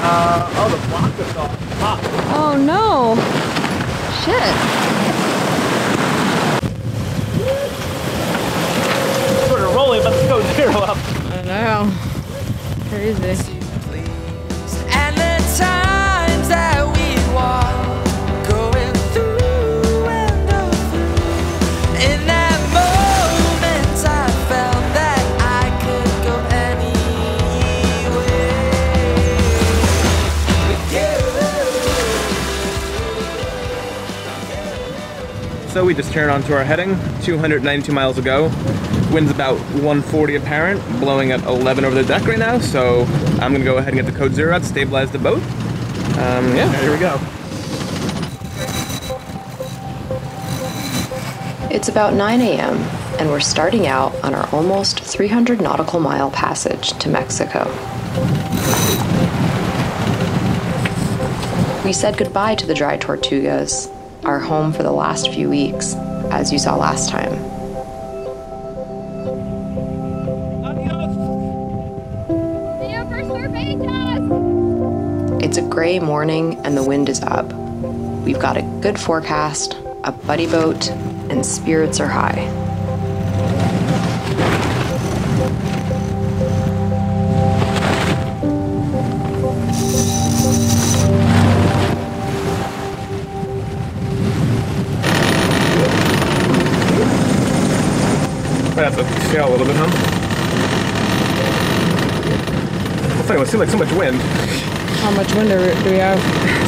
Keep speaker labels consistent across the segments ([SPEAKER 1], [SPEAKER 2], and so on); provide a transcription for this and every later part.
[SPEAKER 1] Oh, the block is off.
[SPEAKER 2] Oh no! Shit.
[SPEAKER 1] Sort of rolling, but the code zero up.
[SPEAKER 2] I know. Crazy.
[SPEAKER 3] And the times that we walk, going through and over. In that moment, I felt that I could go anywhere with you.
[SPEAKER 1] So we just turned onto our heading, 292 miles ago. Wind's about 140 apparent, blowing at 11 over the deck right now, so I'm gonna go ahead and get the code zero out, stabilize the boat. Yeah, here we go.
[SPEAKER 4] It's about 9 a.m. and we're starting out on our almost 300 nautical mile passage to Mexico. We said goodbye to the Dry Tortugas, our home for the last few weeks, as you saw last time. It's a gray morning and the wind is up. We've got a good forecast, a buddy boat, and spirits are high.
[SPEAKER 1] Might have to scale a little bit, huh? It's funny, it seems like so much wind.
[SPEAKER 2] How much wind do we have?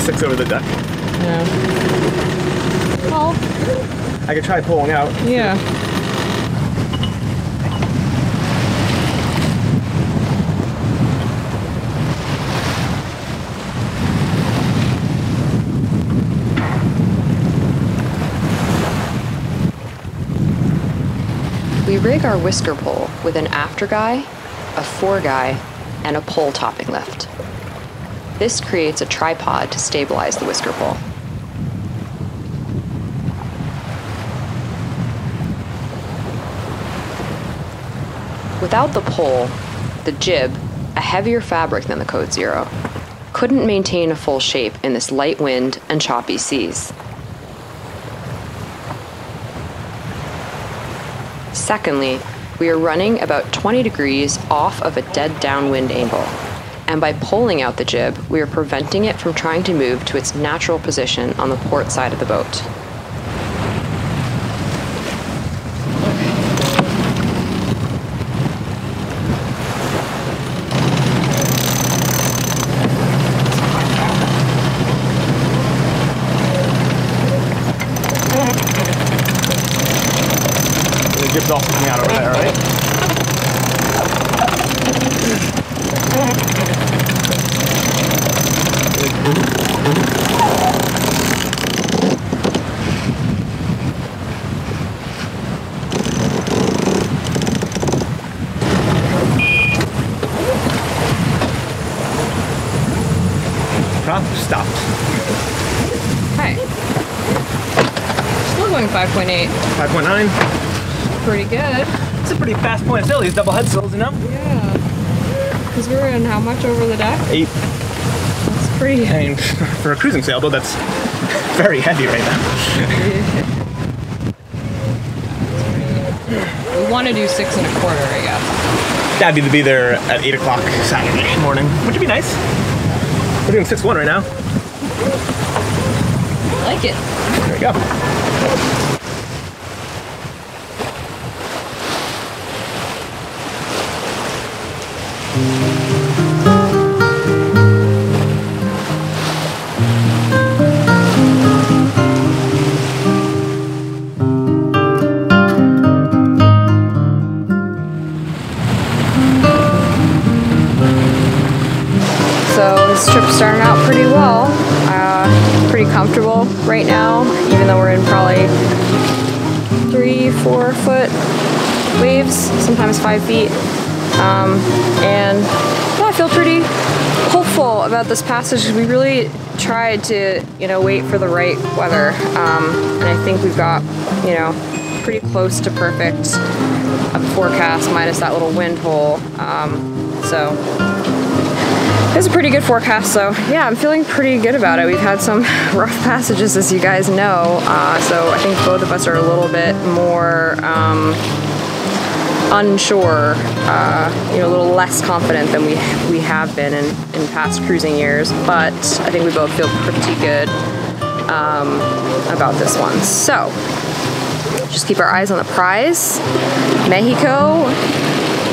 [SPEAKER 1] 6 over the deck.
[SPEAKER 2] Yeah. Well,
[SPEAKER 1] I could try pulling out.
[SPEAKER 2] yeah.
[SPEAKER 4] We rig our whisker pole with an after guy, a fore guy, and a pole topping lift. This creates a tripod to stabilize the whisker pole. Without the pole, the jibe, a heavier fabric than the Code Zero, couldn't maintain a full shape in this light wind and choppy seas. Secondly, we are running about 20 degrees off of a dead downwind angle, and by pulling out the jibe, we are preventing it from trying to move to its natural position on the port side of the boat.
[SPEAKER 1] The jib's also coming out over there, right? Stopped.
[SPEAKER 2] Hi. Still going 5.8.
[SPEAKER 1] 5.9.
[SPEAKER 2] Pretty good.
[SPEAKER 1] It's a pretty fast point of sail, these double headsails, you know?
[SPEAKER 2] Yeah. Because we're in how much over the deck?
[SPEAKER 1] 8.
[SPEAKER 2] That's pretty.
[SPEAKER 1] And for a cruising sail, though, that's very heavy right now.
[SPEAKER 2] We want to do 6 1/4, I guess.
[SPEAKER 1] That'd be there at 8 o'clock Saturday morning, which would be nice. We're doing 6-1 right now.
[SPEAKER 2] Like it.
[SPEAKER 1] There we go.
[SPEAKER 4] So this trip's starting out pretty well. Pretty comfortable right now, even though we're in probably 3-4 foot waves, sometimes 5 feet. And yeah, I feel pretty hopeful about this passage. We really tried to, wait for the right weather. And I think we've got, pretty close to perfect forecast minus that little wind hole. So It's a pretty good forecast, so yeah, I'm feeling pretty good about it. We've had some rough passages, as you guys know, so I think both of us are a little bit more unsure, you know, a little less confident than we have been in past cruising years, but I think we both feel pretty good about this one. So just keep our eyes on the prize, Mexico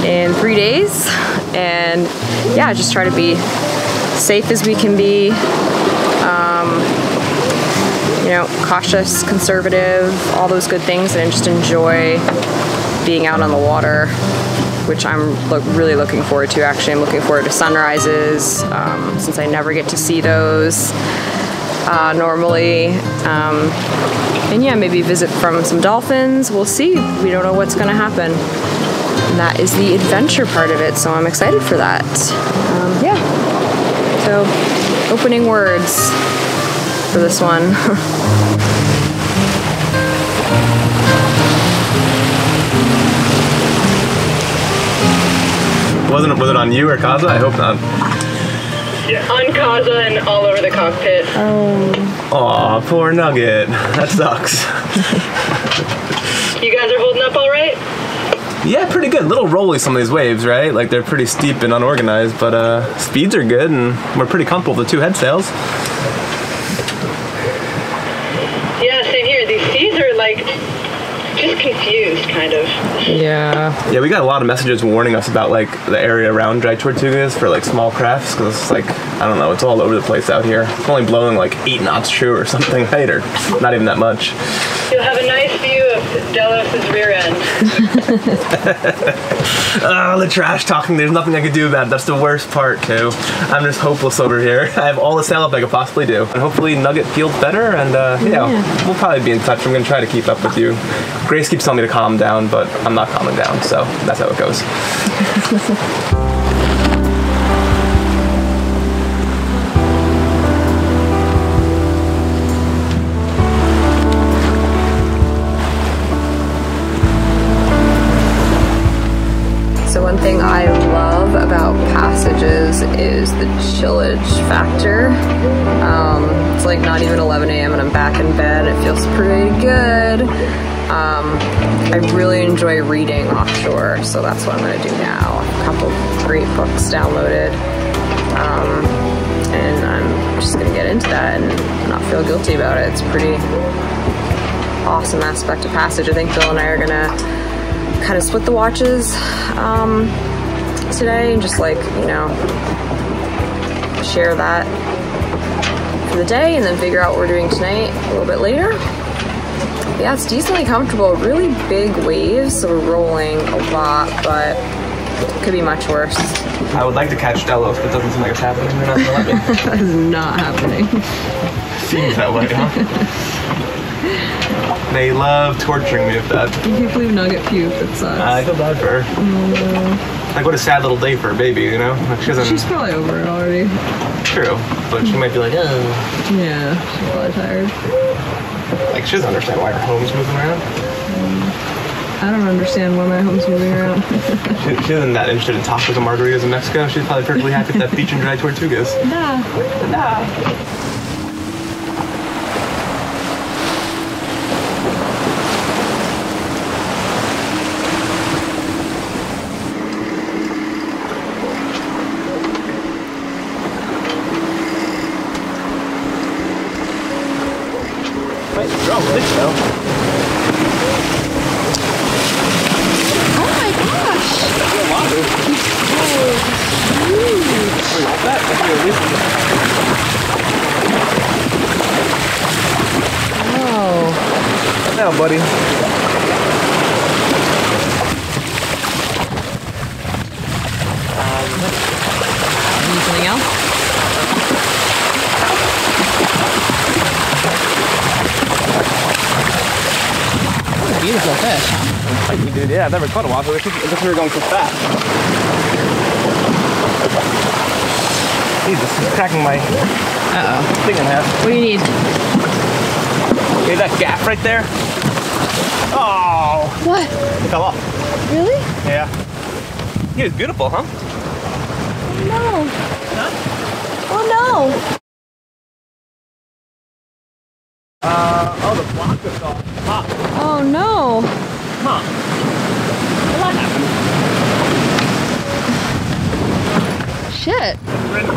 [SPEAKER 4] in 3 days, and yeah, just try to be safe as we can be, you know, cautious, conservative, all those good things, and just enjoy being out on the water, which I'm really looking forward to. Actually, I'm looking forward to sunrises, since I never get to see those normally, and yeah, maybe visit from some dolphins. We'll see. We don't know what's gonna happen. And that is the adventure part of it, so I'm excited for that. Yeah, so opening words for this one.
[SPEAKER 1] Was it on you or Kaza? I hope not.
[SPEAKER 5] Yeah. On Kaza and all over the cockpit.
[SPEAKER 1] Aw, poor Nugget. That sucks.
[SPEAKER 5] You guys are holding up all right?
[SPEAKER 1] Yeah, pretty good. Little rolly, some of these waves, right? Like, they're pretty steep and unorganized, but speeds are good, and we're pretty comfortable with the 2 headsails.
[SPEAKER 5] Yeah, same here. These seas are like just confused, kind of.
[SPEAKER 4] Yeah.
[SPEAKER 1] Yeah, we got a lot of messages warning us about like the area around dry tortugas for like small crafts, because it's like, I don't know, it's all over the place out here. It's only blowing like 8 knots true or something, right? Or not even that much.
[SPEAKER 5] You'll have a nice view of Delos' rear end.
[SPEAKER 1] Oh, the trash talking, there's nothing I could do about it. That's the worst part, too. I'm just hopeless over here. I have all the sail up I could possibly do. And hopefully Nugget feels better, and yeah, we'll probably be in touch. I'm gonna try to keep up with you. Grace keeps telling me to calm down, but I'm not calming down, so that's how it goes.
[SPEAKER 4] So one thing I love about passages is the chillage factor. It's like not even 11 a.m. and I'm back in bed. It feels pretty good. I really enjoy reading offshore, so that's what I'm going to do now. A couple great books downloaded, and I'm just going to get into that and not feel guilty about it. It's a pretty awesome aspect of passage. I think Bill and I are going to kind of split the watches today and just, like, you know, share that for the day and then figure out what we're doing tonight a little bit later. Yeah, it's decently comfortable. Really big waves, so we're rolling a lot, but it could be much worse.
[SPEAKER 1] I would like to catch Delos, but it doesn't seem like it's happening. They're not gonna let me.
[SPEAKER 4] That is not happening.
[SPEAKER 1] Seems that way, huh? They love torturing me with that.
[SPEAKER 4] I can't believe Nugget puked. It sucks.
[SPEAKER 1] I feel bad for her. Like, what a sad little day for a baby, you know? Like,
[SPEAKER 4] she's probably over it already.
[SPEAKER 1] True, but she might be like,
[SPEAKER 4] yeah, she's probably tired.
[SPEAKER 1] Like, she doesn't understand why her home's moving around.
[SPEAKER 4] I don't understand why my home's moving around.
[SPEAKER 1] She isn't that interested in tacos and margaritas in Mexico. She's probably perfectly happy with that beach and dry tortugas.
[SPEAKER 4] Nah.
[SPEAKER 1] Strong fish, though.
[SPEAKER 2] Oh my gosh!
[SPEAKER 1] Wahoo. Oh, like that.
[SPEAKER 4] Oh.
[SPEAKER 1] Now, buddy.
[SPEAKER 4] Anything else? Beautiful fish, huh?
[SPEAKER 1] Like you did, yeah. I've never caught a wahoo. I guess we were going so fast. Jesus, this is cracking my thing in half.
[SPEAKER 4] What do you need?
[SPEAKER 1] Okay, that gaff right there. Oh!
[SPEAKER 4] What?
[SPEAKER 1] It fell off.
[SPEAKER 4] Really?
[SPEAKER 1] Yeah. He was beautiful, huh?
[SPEAKER 4] No.
[SPEAKER 1] Huh? Oh, the block is off. Pop.
[SPEAKER 4] Oh no.
[SPEAKER 1] Huh. Well, that happened.
[SPEAKER 4] Shit.
[SPEAKER 1] Really?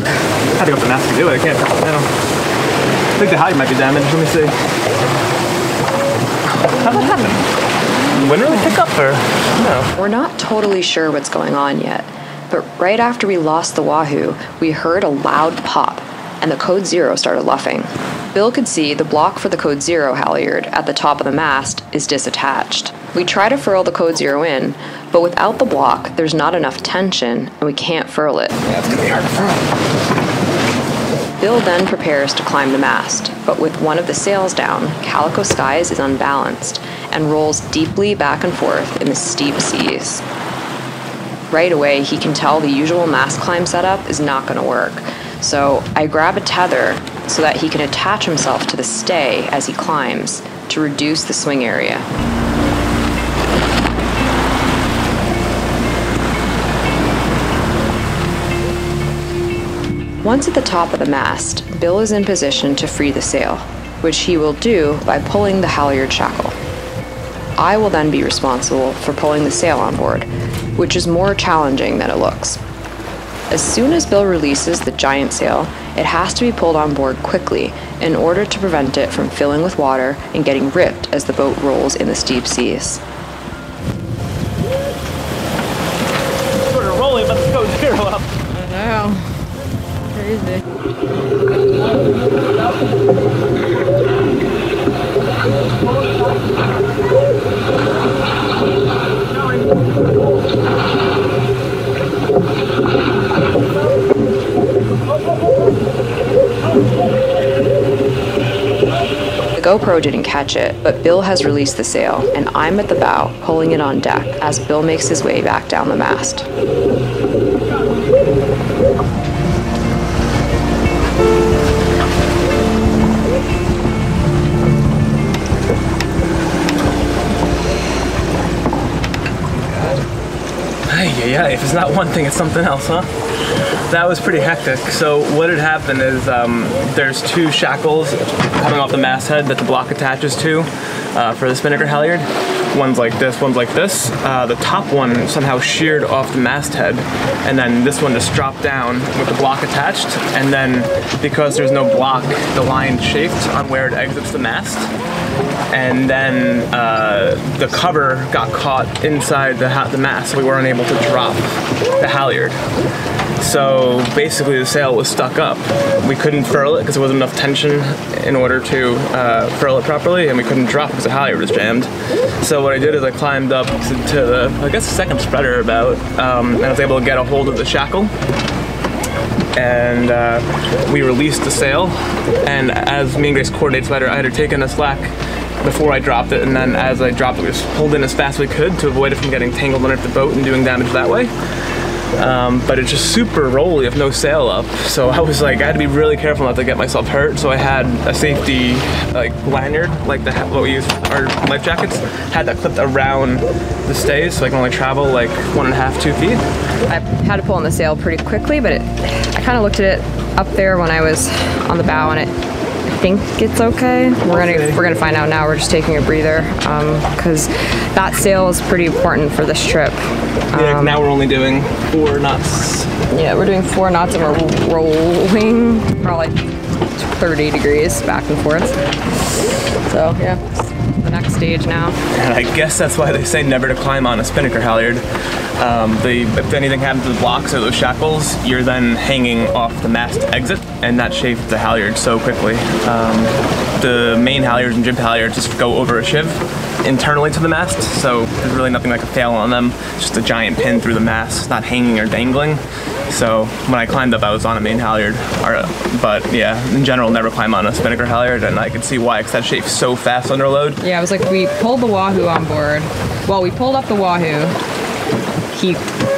[SPEAKER 1] I had to go up the mast to do it. I can't tell now. I think the halyard might be damaged. Let me see. How'd that happen? Wind really pick up or no?
[SPEAKER 4] We're not totally sure what's going on yet, but right after we lost the wahoo, we heard a loud pop, and the Code Zero started luffing. Bill could see the block for the Code Zero halyard at the top of the mast is disattached. We try to furl the Code Zero in, but without the block, there's not enough tension, and we can't furl it.
[SPEAKER 1] Yeah, it's gonna be hard to furl.
[SPEAKER 4] Bill then prepares to climb the mast, but with one of the sails down, Calico Skies is unbalanced and rolls deeply back and forth in the steep seas. Right away, he can tell the usual mast climb setup is not going to work, so I grab a tether so that he can attach himself to the stay as he climbs to reduce the swing area. Once at the top of the mast, Bill is in position to free the sail, which he will do by pulling the halyard shackle. I will then be responsible for pulling the sail on board, which is more challenging than it looks. As soon as Bill releases the giant sail, it has to be pulled on board quickly in order to prevent it from filling with water and getting ripped as the boat rolls in the steep seas.
[SPEAKER 1] Sort of rolling, but the Code Zero up.
[SPEAKER 2] I know. Crazy.
[SPEAKER 4] The GoPro didn't catch it, but Bill has released the sail, and I'm at the bow, pulling it on deck as Bill makes his way back down the mast.
[SPEAKER 1] Yeah, if it's not one thing, it's something else, huh? That was pretty hectic. So what had happened is there's two shackles coming off the masthead that the block attaches to for the spinnaker halyard. One's like this, one's like this. The top one somehow sheared off the masthead, and then this one just dropped down with the block attached, and then because there's no block, the line chafed on where it exits the mast. And then the cover got caught inside the mast, so we weren't able to drop the halyard. So basically the sail was stuck up. We couldn't furl it because there wasn't enough tension in order to furl it properly, and we couldn't drop because the halyard was jammed. So what I did is I climbed up to the, I guess, the second spreader about, and I was able to get a hold of the shackle. And we released the sail, and as me and Grace coordinated better, I had her taken a slack before I dropped it, and then as I dropped it, we just pulled in as fast as we could to avoid it from getting tangled underneath the boat and doing damage that way. But it's just super rolly with no sail up, so I was like, I had to be really careful not to get myself hurt. So I had a safety like lanyard, like what we use for our life jackets, had that clipped around the stays so I can only travel like 1.5 to 2 feet.
[SPEAKER 4] I had to pull on the sail pretty quickly, but I kind of looked at it up there when I was on the bow, and I think it's okay. We're gonna find out now. We're just taking a breather because that sail is pretty important for this trip.
[SPEAKER 1] Yeah, now we're only doing 4 knots.
[SPEAKER 4] Yeah, we're doing 4 knots and we're rolling probably 30 degrees back and forth. So yeah, the next stage now.
[SPEAKER 1] And I guess that's why they say never to climb on a spinnaker halyard. If anything happens to the blocks or those shackles, you're then hanging off the mast exit, and that chafed the halyard so quickly. The main halyards and jib halyards just go over a shiv internally to the mast, so there's really nothing that could fail on them. It's just a giant pin through the mast, it's not hanging or dangling. So when I climbed up, I was on a main halyard. But yeah, in general, never climb on a spinnaker halyard, and I could see why, because that chafes so fast under load.
[SPEAKER 2] Yeah, it was like we pulled the wahoo on board. Well, we pulled up the wahoo. He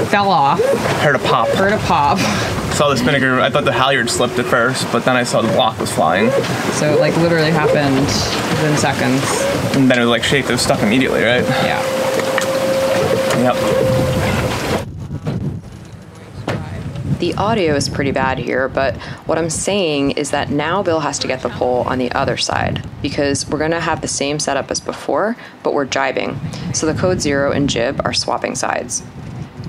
[SPEAKER 2] fell off.
[SPEAKER 1] Heard a pop.
[SPEAKER 2] Heard a pop.
[SPEAKER 1] Saw the spinnaker, I thought the halyard slipped at first, but then I saw the block was flying.
[SPEAKER 2] So it like literally happened within seconds.
[SPEAKER 1] And then it was like shaped, it was stuck immediately, right?
[SPEAKER 2] Yeah.
[SPEAKER 1] Yep.
[SPEAKER 4] The audio is pretty bad here, but what I'm saying is that now Bill has to get the pole on the other side because we're gonna have the same setup as before, but we're jibing. So the Code Zero and jib are swapping sides.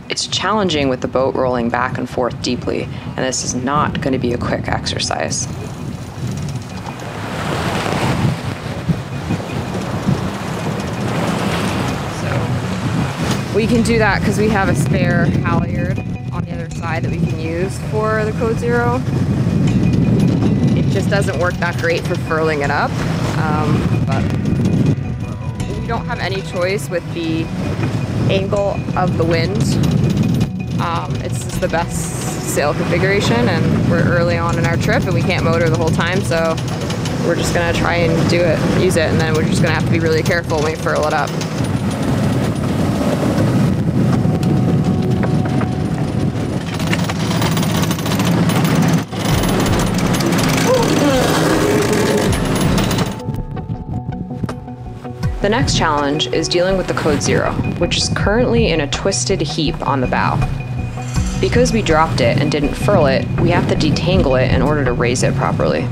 [SPEAKER 4] It's challenging with the boat rolling back and forth deeply, and this is not gonna be a quick exercise. So we can do that because we have a spare halyard on the other side that we can use for the Code Zero. It just doesn't work that great for furling it up, but we don't have any choice with the angle of the wind. It's just the best sail configuration, and we're early on in our trip and we can't motor the whole time, so we're just gonna try and use it, and then we're just gonna have to be really careful when we furl it up. The next challenge is dealing with the Code Zero, which is currently in a twisted heap on the bow. Because we dropped it and didn't furl it, we have to detangle it in order to raise it properly.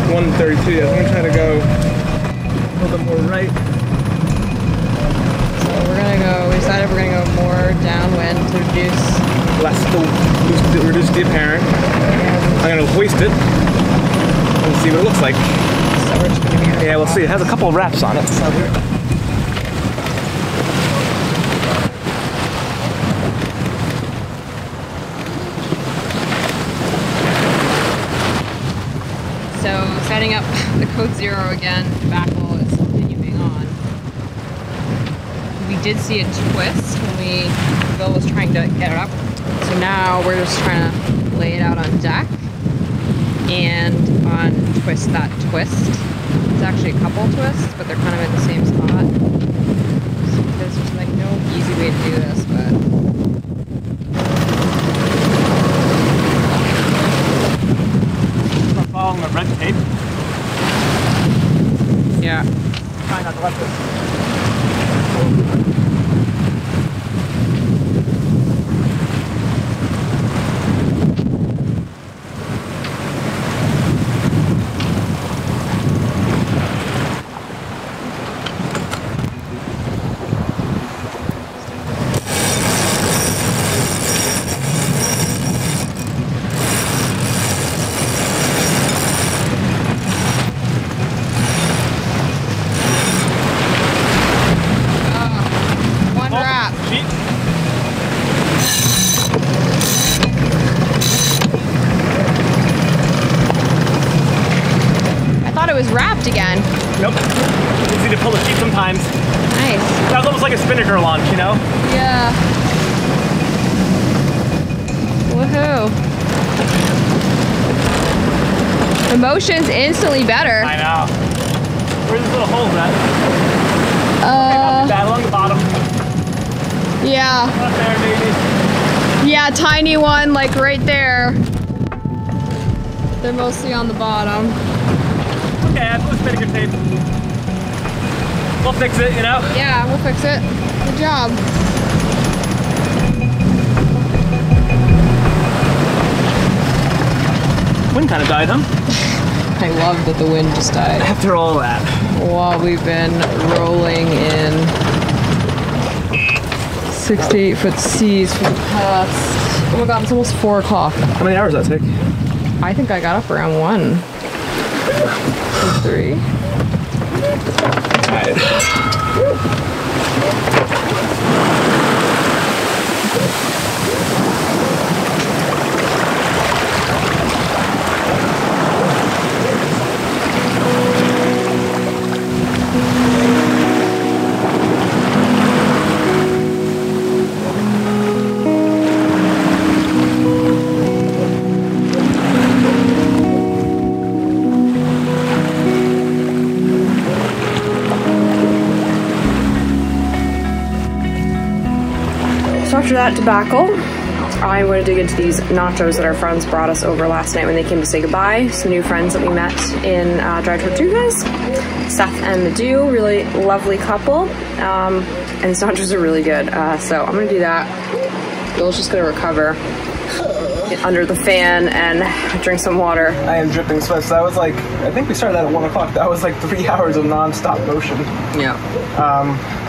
[SPEAKER 1] $132, yeah, I'm gonna try to go a little bit more right.
[SPEAKER 2] We decided we're gonna go more downwind to
[SPEAKER 1] reduce the apparent. I'm gonna hoist it and see what it looks like.
[SPEAKER 2] So we're just gonna be
[SPEAKER 1] yeah, we'll see. It has a couple of wraps on it. So
[SPEAKER 2] setting up the Code Zero again, the back wall is continuing on. We did see a twist when Bill was trying to get it up. So now we're just trying to lay it out on deck and untwist that twist. It's actually a couple twists, but they're kind of in the same spot. So there's just like no easy way to do this, but
[SPEAKER 1] following the red tape.
[SPEAKER 2] yeah.
[SPEAKER 1] Try not to let this.
[SPEAKER 2] Again.
[SPEAKER 1] Nope. It's easy to pull the sheet sometimes.
[SPEAKER 2] Nice.
[SPEAKER 1] That was almost like a spinnaker launch, you know?
[SPEAKER 2] Yeah. Woohoo. The motion's instantly better.
[SPEAKER 1] I know. Where's this little hole at? Okay, bad along the bottom.
[SPEAKER 2] Yeah.
[SPEAKER 1] Up there, baby.
[SPEAKER 2] Yeah, tiny one, like right there. They're mostly on the bottom.
[SPEAKER 1] Okay, I put spinnaker tape. We'll fix it, you know?
[SPEAKER 2] Yeah, we'll fix it. Good job.
[SPEAKER 1] Wind kind of died, huh?
[SPEAKER 2] I love that the wind just died.
[SPEAKER 1] After all that.
[SPEAKER 2] While we've been rolling in 6 to 8 foot seas for the past, oh my god, it's almost 4 o'clock.
[SPEAKER 1] How many hours does that take?
[SPEAKER 2] I think I got up around 1. 3.
[SPEAKER 1] Alright.
[SPEAKER 4] After that debacle, I'm going to dig into these nachos that our friends brought us over last night when they came to say goodbye. Some new friends that we met in Dry Tortugas. Seth and Madhu, really lovely couple. And these nachos are really good. So I'm going to do that. Bill's just going to recover, get under the fan, and drink some water.
[SPEAKER 1] I am dripping sweat. So that was like, I think we started at 1 o'clock. That was like 3 hours of non-stop motion.
[SPEAKER 2] Yeah.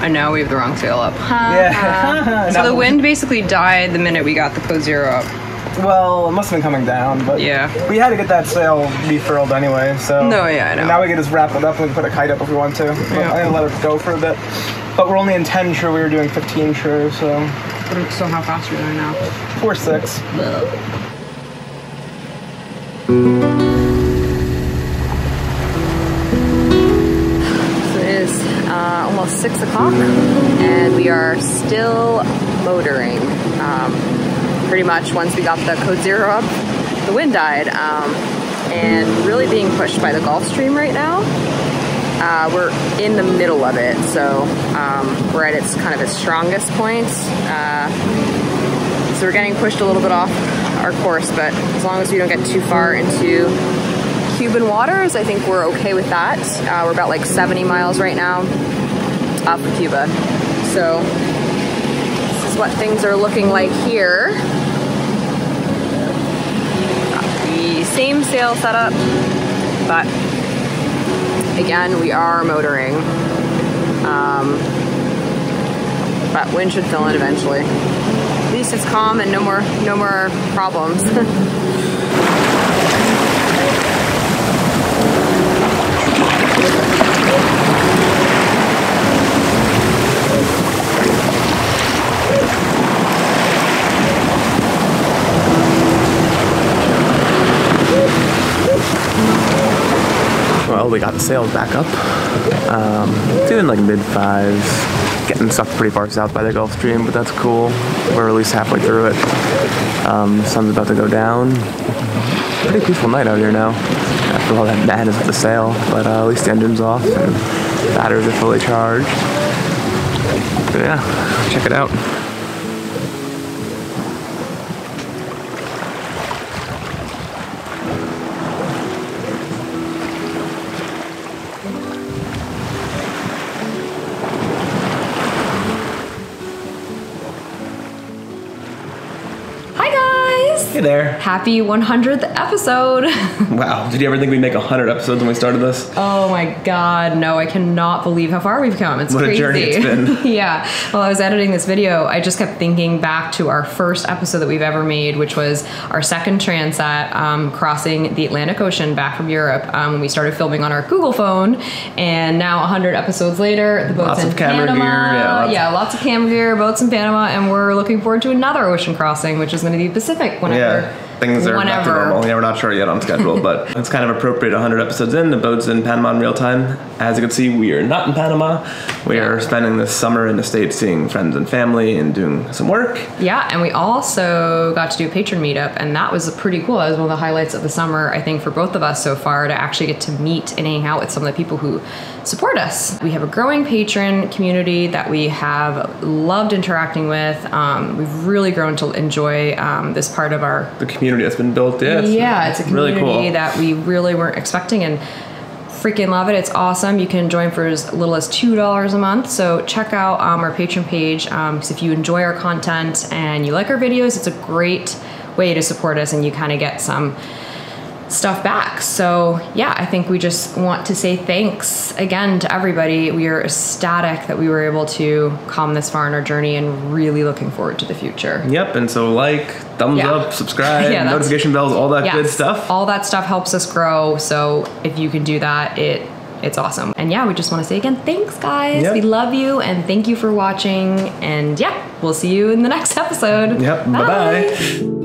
[SPEAKER 2] And now we have the wrong sail up.
[SPEAKER 1] Yeah.
[SPEAKER 2] So the wind basically died the minute we got the Code Zero up.
[SPEAKER 1] Well, it must have been coming down, but
[SPEAKER 2] yeah,
[SPEAKER 1] we had to get that sail refurled anyway, so...
[SPEAKER 2] No, yeah, I know.
[SPEAKER 1] Now we can just wrap it up and we can put a kite up if we want to.
[SPEAKER 2] Yeah.
[SPEAKER 1] I'm gonna let it go for a bit. But we're only in 10 true, we were doing 15 true, so...
[SPEAKER 2] So how fast are we going now?
[SPEAKER 1] 4.6.
[SPEAKER 4] Almost 6 o'clock, and we are still motoring. Pretty much once we got the Code Zero up, the wind died, and really being pushed by the Gulf Stream right now. We're in the middle of it, so we're at its kind of its strongest point. So we're getting pushed a little bit off our course, but as long as we don't get too far into Cuban waters, I think we're okay with that. We're about like 70 miles right now off of Cuba. So this is what things are looking like here. Got the same sail setup, but again, we are motoring. But wind should fill in eventually. At least it's calm and no more problems.
[SPEAKER 1] Well, we got the sails back up. Doing like mid-5s. Getting sucked pretty far south by the Gulf Stream, but that's cool. We're at least halfway through it. Sun's about to go down. Pretty peaceful night out here now. After all that madness with the sail, but at least the engine's off and batteries are fully charged. But yeah, check it out. Hey there.
[SPEAKER 4] Happy 100th episode.
[SPEAKER 1] Wow, did you ever think we'd make 100 episodes when we started this?
[SPEAKER 4] Oh my god, no, I cannot believe how far we've come. It's crazy.
[SPEAKER 1] What a journey it's been.
[SPEAKER 4] Yeah, while I was editing this video, I just kept thinking back to our first episode that we've ever made, which was our second transat crossing the Atlantic Ocean back from Europe when we started filming on our Google phone. And now 100 episodes later, the boat's in Panama. Yeah, lots of camera gear, boats in Panama, and we're looking forward to another ocean crossing, which is going to be Pacific whenever.
[SPEAKER 1] Things are back to normal. Yeah, we're not sure yet on schedule, but it's kind of appropriate. 100 episodes in, the boat's in Panama in real time. As you can see, we are not in Panama. We are spending this summer in the States seeing friends and family and doing some work. Yeah, and we also got to do a patron meetup, and that was pretty cool. That was one of the highlights of the summer, I think, for both of us so far, to actually get to meet and hang out with some of the people who support us. We have a growing patron community that we have loved interacting with. We've really grown to enjoy this part of the community that's been built. It's a community really cool. That we really weren't expecting, and freaking love it. It's awesome. You can join for as little as $2 a month. So check out our Patreon page, because if you enjoy our content and you like our videos, it's a great way to support us, and you kind of get some stuff back. So yeah, I think we just want to say thanks again to everybody. We are ecstatic that we were able to come this far in our journey, and really looking forward to the future. Yep, and so thumbs up, subscribe, notification bells, all that good stuff. All that stuff helps us grow. So if you can do that, it's awesome. And yeah, we just want to say again, thanks guys. Yep. We love you, and thank you for watching. And yeah, we'll see you in the next episode. Yep, bye-bye.